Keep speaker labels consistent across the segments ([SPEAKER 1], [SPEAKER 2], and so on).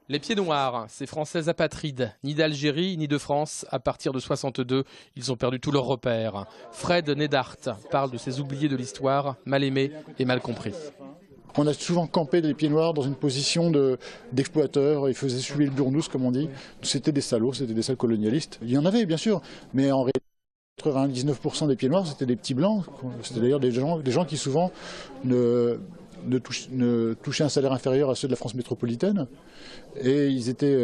[SPEAKER 1] Les pieds noirs, ces Français apatrides, ni d'Algérie ni de France. À partir de 62, ils ont perdu tous leurs repères. Fred Nedart parle de ces oubliés de l'histoire, mal aimés et mal compris.
[SPEAKER 2] On a souvent campé les pieds noirs dans une position d'exploiteurs. Ils faisaient suer le burnous, comme on dit. C'était des salauds, c'était des sales colonialistes. Il y en avait, bien sûr, mais en réalité, 99% des pieds noirs, c'était des petits blancs. C'était d'ailleurs des gens qui souvent ne touchaient un salaire inférieur à ceux de la France métropolitaine. Et ils faisaient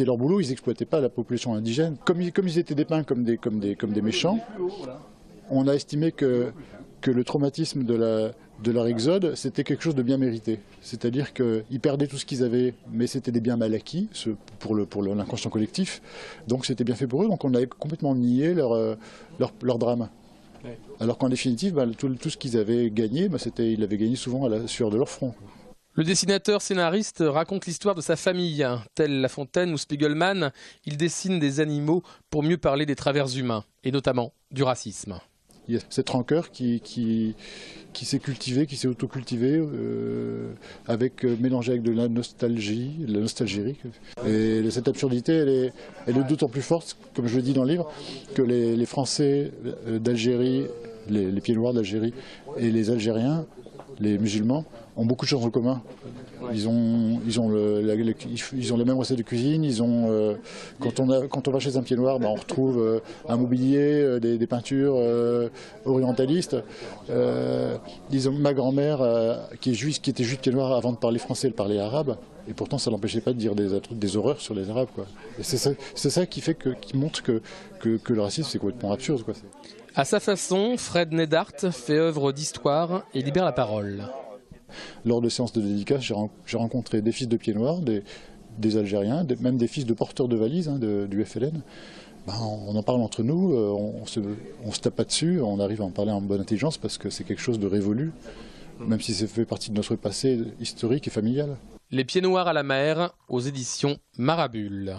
[SPEAKER 2] leur boulot, ils n'exploitaient pas la population indigène. Comme ils étaient dépeints comme des méchants, on a estimé que le traumatisme de leur exode, c'était quelque chose de bien mérité. C'est-à-dire qu'ils perdaient tout ce qu'ils avaient, mais c'était des biens mal acquis pour l'inconscient collectif. Donc c'était bien fait pour eux, donc on avait complètement nié leur drame. Alors qu'en définitive, tout ce qu'ils avaient gagné, ils l'avaient gagné souvent à la sueur de leur front.
[SPEAKER 1] Le dessinateur-scénariste raconte l'histoire de sa famille. Tel La Fontaine ou Spiegelman, il dessine des animaux pour mieux parler des travers humains, et notamment du racisme.
[SPEAKER 2] Il y a cette rancœur qui s'est cultivée, qui s'est autocultivée, mélangée avec de la nostalgie. Et cette absurdité, elle est d'autant plus forte, comme je le dis dans le livre, que les Français d'Algérie, les pieds noirs d'Algérie et les Algériens, les musulmans, ont beaucoup de choses en commun. Ils ont les mêmes recettes de cuisine. Quand on va chez un pied noir, on retrouve un mobilier, des peintures orientalistes. Ma grand-mère, qui était juive pied noir avant de parler français, elle parlait arabe. Et pourtant, ça n'empêchait pas de dire des horreurs sur les Arabes, quoi. Et c'est ça qui montre que le racisme, c'est complètement absurde, quoi.
[SPEAKER 1] À sa façon, Fred Nedart fait œuvre d'histoire et libère la parole.
[SPEAKER 2] Lors de séances de dédicace, j'ai rencontré des fils de pieds noirs, des Algériens, même des fils de porteurs de valises du FLN. On en parle entre nous, on se tape pas dessus, on arrive à en parler en bonne intelligence parce que c'est quelque chose de révolu, même si ça fait partie de notre passé historique et familial.
[SPEAKER 1] Les pieds noirs à la mer, aux éditions Marabule.